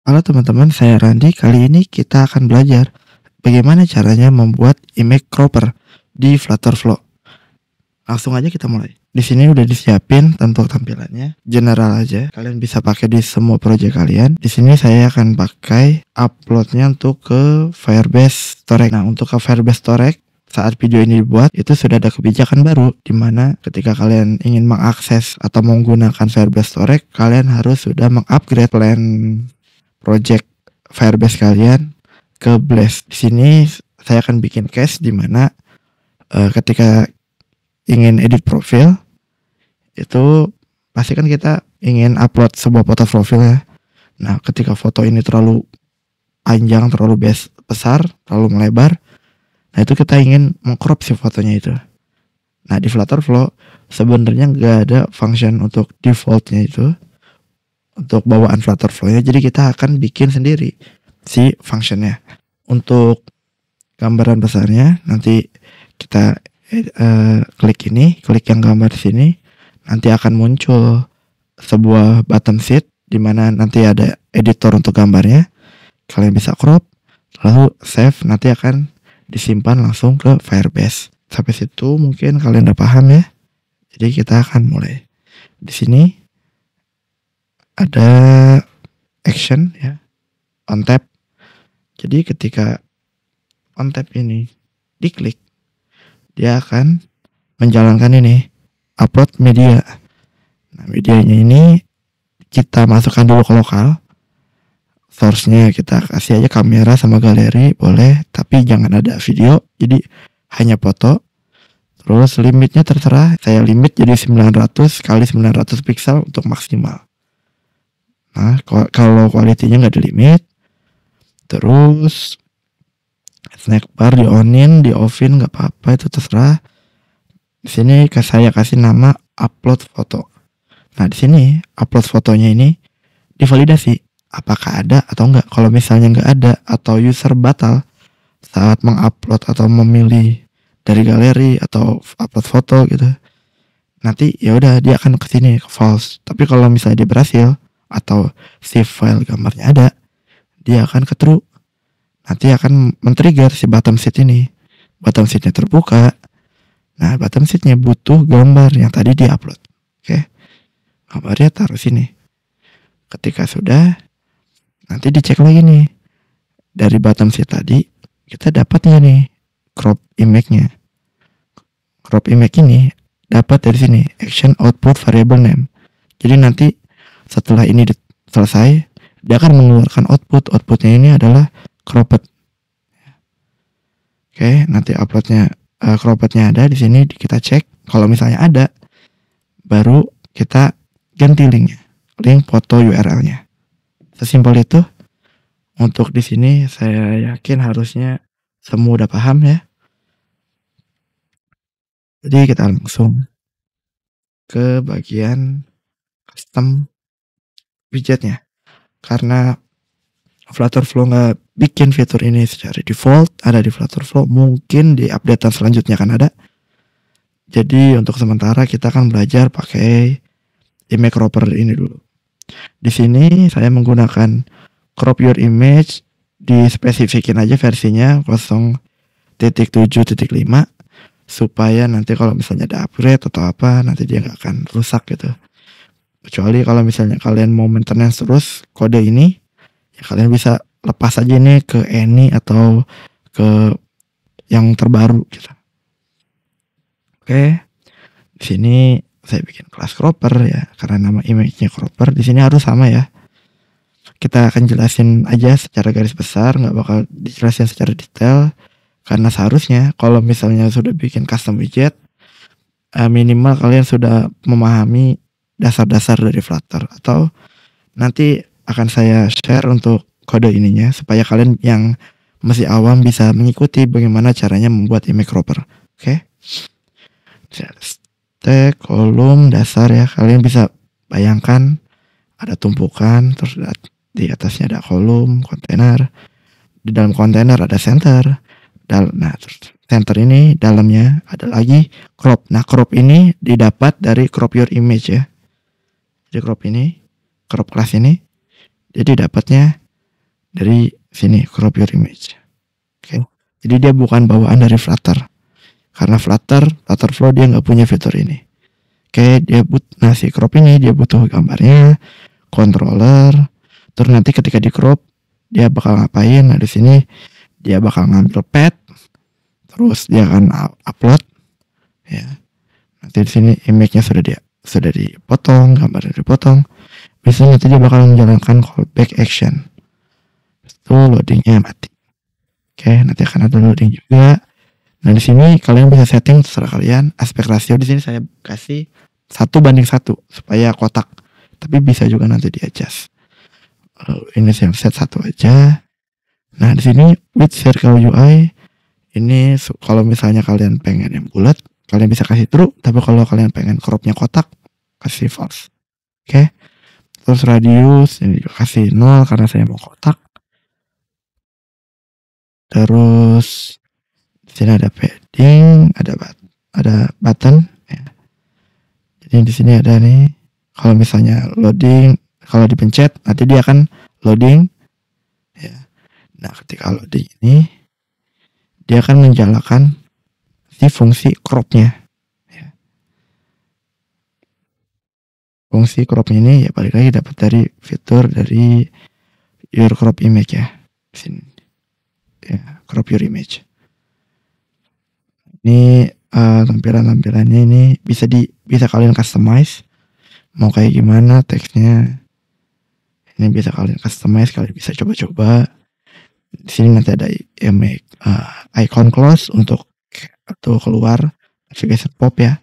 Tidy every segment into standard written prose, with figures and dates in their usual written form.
Halo teman-teman, saya Randi. Kali ini kita akan belajar bagaimana caranya membuat image cropper di Flutter Flow. Langsung aja kita mulai. Di sini udah disiapin untuk tampilannya, general aja. Kalian bisa pakai di semua project kalian. Di sini saya akan pakai uploadnya untuk ke Firebase Storage. Nah, untuk ke Firebase Storage, saat video ini dibuat, itu sudah ada kebijakan baru di mana ketika kalian ingin mengakses atau menggunakan Firebase Storage, kalian harus sudah mengupgrade plan project Firebase kalian ke Blast. Di sini saya akan bikin case di mana ketika ingin edit profil itu pasti kan kita ingin upload sebuah foto profil ya. Nah, ketika foto ini terlalu panjang, terlalu besar, terlalu melebar, nah itu kita ingin mengcrop si fotonya itu. Nah, di Flutter Flow sebenarnya nggak ada function untuk defaultnya itu untuk bawaan Flutter Flow-nya, jadi kita akan bikin sendiri si functionnya. Untuk gambaran besarnya nanti kita klik yang gambar di sini, nanti akan muncul sebuah button sheet di mana nanti ada editor untuk gambarnya. Kalian bisa crop, lalu save, nanti akan disimpan langsung ke Firebase. Sampai situ mungkin kalian udah paham ya. Jadi kita akan mulai. Di sini ada action ya, on tap. Jadi ketika on tap ini diklik, dia akan menjalankan ini, upload media. Nah, medianya ini kita masukkan dulu ke lokal. Source-nya kita kasih aja kamera sama galeri, boleh, tapi jangan ada video, jadi hanya foto. Terus limitnya terserah, saya limit jadi 900 x 900 pixel untuk maksimal. Nah, kalau quality-nya nggak di limit, terus snack bar di onin, di offin nggak apa-apa, itu terserah. Di sini saya kasih nama upload foto. Nah, di sini upload fotonya ini divalidasi apakah ada atau enggak. Kalau misalnya nggak ada atau user batal saat mengupload atau memilih dari galeri atau upload foto gitu, nanti ya udah dia akan ke sini ke false. Tapi kalau misalnya dia berhasil atau si file gambarnya ada, dia akan ke true. Nanti akan men-trigger si bottom sheet ini. Bottom sheetnya terbuka. Nah, bottom sheetnya butuh gambar yang tadi di-upload. Oke. Gambarnya taruh sini. Ketika sudah, nanti dicek lagi nih. Dari bottom sheet tadi, kita dapatnya nih crop image-nya. Crop image ini dapat dari sini, action output variable name. Jadi nanti setelah ini selesai, dia akan mengeluarkan output. Outputnya ini adalah cropped. Oke, nanti uploadnya croppednya ada di sini, kita cek. Kalau misalnya ada, baru kita ganti linknya, link foto URL-nya. Sesimpel itu. Untuk di sini saya yakin harusnya semua udah paham ya. Jadi kita langsung ke bagian custom widgetnya. Karena Flutter Flow nggak bikin fitur ini secara default, ada di Flutter Flow, mungkin di updatean selanjutnya akan ada. Jadi untuk sementara kita akan belajar pakai image cropper ini dulu. Di sini saya menggunakan crop your image, dispesifikin aja versinya 0.7.5 supaya nanti kalau misalnya ada upgrade atau apa, nanti dia nggak akan rusak gitu. Kecuali kalau misalnya kalian mau maintenance terus kode ini, ya kalian bisa lepas aja ini ke any atau ke yang terbaru gitu. Oke. Di sini saya bikin kelas cropper ya, karena nama image-nya cropper. Di sini harus sama ya. Kita akan jelasin aja secara garis besar, nggak bakal dijelasin secara detail. Karena seharusnya kalau misalnya sudah bikin custom widget, minimal kalian sudah memahami dasar-dasar dari Flutter. Atau nanti akan saya share untuk kode ininya supaya kalian yang masih awam bisa mengikuti bagaimana caranya membuat image cropper. Oke. Tag, kolom, dasar ya. Kalian bisa bayangkan ada tumpukan, terus di atasnya ada kolom, kontainer. Di dalam kontainer ada center. Nah, terus center ini dalamnya ada lagi crop. Nah, crop ini didapat dari crop your image ya. Jadi crop ini, crop class ini, jadi dapatnya dari sini crop your image. Oke. Jadi dia bukan bawaan dari Flutter. Karena Flutter Flow dia nggak punya fitur ini. Oke, dia si crop ini dia butuh gambarnya, controller, terus nanti ketika di crop dia bakal ngapain? Nah di sini dia bakal ngambil pad, terus dia akan upload, ya. Nanti di sini image-nya sudah dipotong, gambarnya dipotong. Biasanya nanti dia bakal menjalankan callback action. Itu loadingnya mati. Oke, nanti akan ada loading juga. Nah di sini kalian bisa setting terserah kalian. Aspek rasio di sini saya kasih 1:1 supaya kotak. Tapi bisa juga nanti di adjust. Ini saya set 1 aja. Nah di sini with circle UI ini kalau misalnya kalian pengen yang bulat, kalian bisa kasih true. Tapi kalau kalian pengen cropnya kotak, kasih false. Oke. Terus radius ini juga kasih 0 karena saya mau kotak. Terus di sini ada padding, ada button. Ya. Jadi di sini ada nih. Kalau misalnya loading, kalau dipencet nanti dia akan loading. Ya. Nah ketika loading ini, dia akan menjalankan si fungsi cropnya. Ya. Fungsi cropnya ini ya balik lagi dapat dari fitur dari your crop image ya. Di sini. Ya, crop your image. Ini tampilannya ini bisa kalian customize mau kayak gimana teksnya. Ini bisa kalian customize, kalian bisa coba-coba. Di sini nanti ada icon close untuk atau keluar navigation pop ya.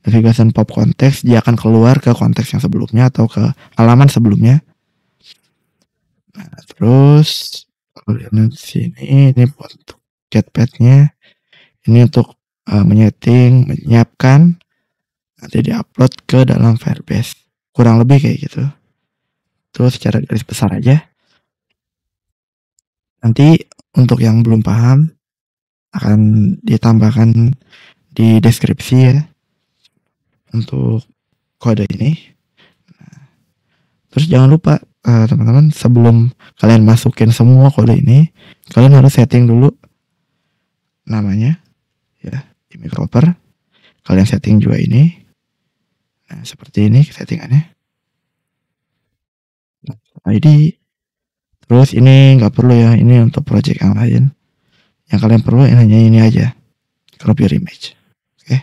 Navigation pop konteks dia akan keluar ke konteks yang sebelumnya atau ke halaman sebelumnya. Nah, terus kalau di sini ini buat getpad-nya. Ini untuk menyiapkan nanti diupload ke dalam Firebase. Kurang lebih kayak gitu. Terus secara garis besar aja. Nanti untuk yang belum paham akan ditambahkan di deskripsi ya untuk kode ini. Nah, terus jangan lupa teman-teman sebelum kalian masukin semua kode ini, kalian harus setting dulu namanya ya di Micropper. Kalian setting juga ini. Nah, seperti ini settingannya. ID. Terus ini nggak perlu ya, ini untuk project yang lain. Yang kalian perlu hanya ini aja, crop your image. Oke.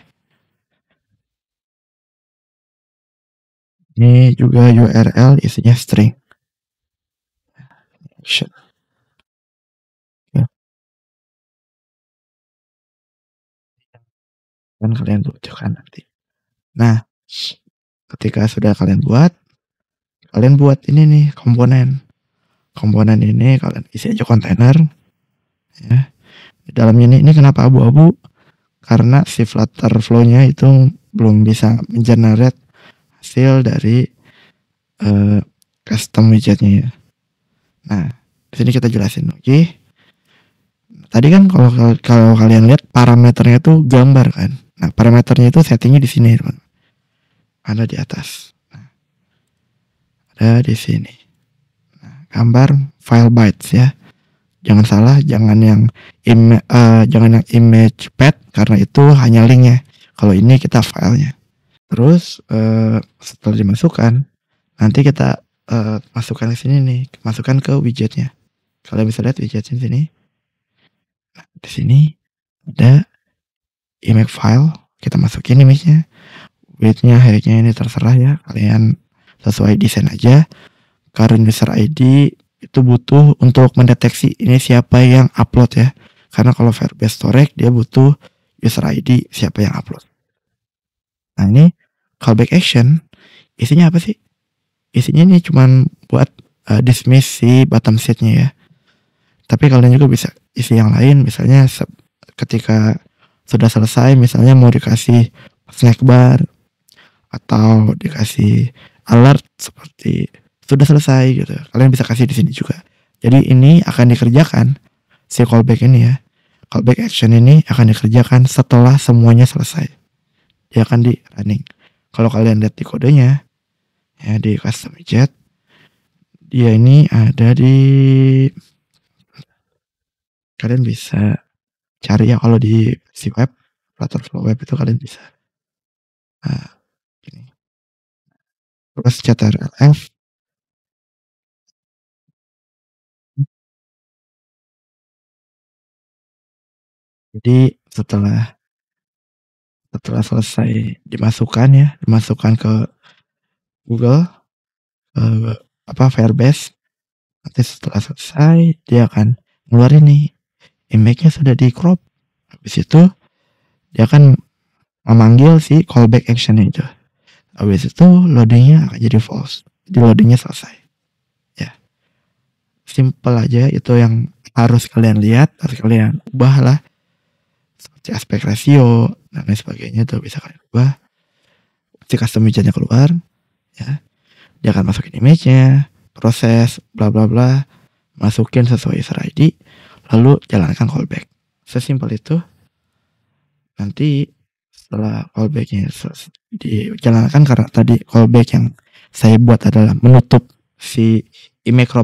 Ini juga URL isinya string. Action. Ya. Dan kalian butuhkan nanti. Nah, ketika sudah kalian buat ini nih komponen. Komponen ini kalian isi aja kontainer. Ya. Di dalamnya ini kenapa abu-abu? Karena si Flutter Flow-nya itu belum bisa mengenerate hasil dari custom widgetnya ya. Nah, di sini kita jelasin lagi. Tadi kan kalau kalian lihat parameternya itu gambar kan. Nah, parameternya itu settingnya di sini, teman. Ada di atas. Nah, ada di sini. Nah, gambar file bytes ya. Jangan salah, jangan yang image pad karena itu hanya linknya. Kalau ini kita filenya. Terus setelah dimasukkan, nanti kita masukkan ke sini nih, masukkan ke widgetnya. Kalian bisa lihat widgetnya di sini. Nah, di sini ada image file, kita masukin image-nya. Width-nya, height-nya ini terserah ya, kalian sesuai desain aja. Current user ID itu butuh untuk mendeteksi ini siapa yang upload ya. Karena kalau Firebase Storage dia butuh user ID siapa yang upload. Nah ini callback action isinya apa sih? Isinya ini cuman buat dismiss si bottom setnya ya. Tapi kalian juga bisa isi yang lain, misalnya ketika sudah selesai misalnya mau dikasih snack bar atau dikasih alert seperti sudah selesai gitu. Kalian bisa kasih di sini juga. Jadi ini akan dikerjakan si callback ini ya. Callback action ini akan dikerjakan setelah semuanya selesai. Dia akan di running. Kalau kalian lihat di kodenya ya di custom widget, Dia ini ada di, kalian bisa cari ya kalau di si web, Flutter web itu kalian bisa. Nah, gini. Terus CTRLF. Jadi setelah selesai dimasukkan ke Google, Firebase. Nanti setelah selesai dia akan ngeluarin nih image-nya sudah di crop. Habis itu dia akan memanggil si callback action itu. Habis itu loadingnya akan jadi false. Jadi loadingnya selesai. Ya, simple aja itu yang harus kalian lihat, harus kalian ubah lah. Seperti aspek ratio dan lain sebagainya tuh bisa kalian ubah. Si custom widgetnya keluar, ya, dia akan masukin image-nya, proses, bla bla bla, masukin sesuai user ID, lalu jalankan callback. Sesimpel itu. Nanti setelah callbacknya dijalankan, karena tadi callback yang saya buat adalah menutup si image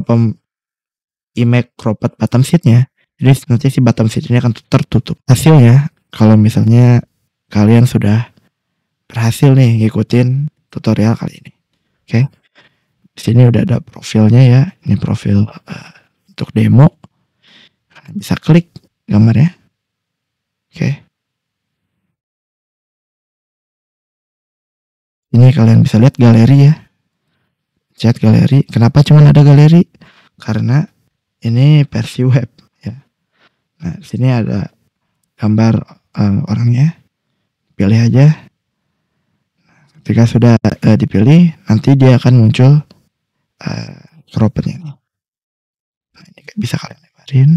cropped bottom sheet-nya. Jadi nanti si bottom sheet ini akan tertutup. Hasilnya, kalau misalnya kalian sudah berhasil nih ngikutin tutorial kali ini. Oke. Di sini udah ada profilnya ya. Ini profil untuk demo. Kalian bisa klik gambarnya. Oke. Ini kalian bisa lihat galeri ya. Chat galeri. Kenapa cuma ada galeri? Karena ini versi web ya. Nah, sini ada gambar orangnya. Pilih aja. Ketika sudah dipilih, nanti dia akan muncul croppednya. Nah, ini bisa kalian lebarin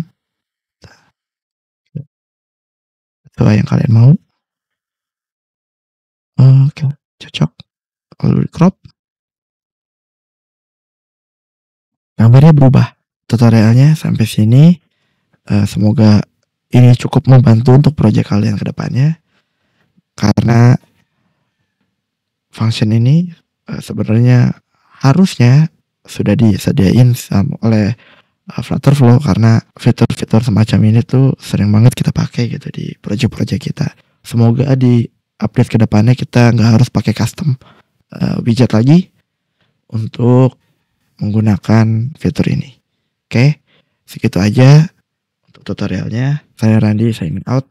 sesuai yang kalian mau. Oke, cocok. Lalu di crop, gambarnya berubah. Tutorialnya sampai sini. Semoga ini cukup membantu untuk proyek kalian ke depannya. Karena function ini sebenarnya harusnya sudah disediain oleh Flutterflow, karena fitur-fitur semacam ini tuh sering banget kita pakai gitu di proyek-proyek kita. Semoga di update ke depannya kita nggak harus pakai custom widget lagi untuk menggunakan fitur ini. Oke, segitu aja untuk tutorialnya. Saya Randy, signing out.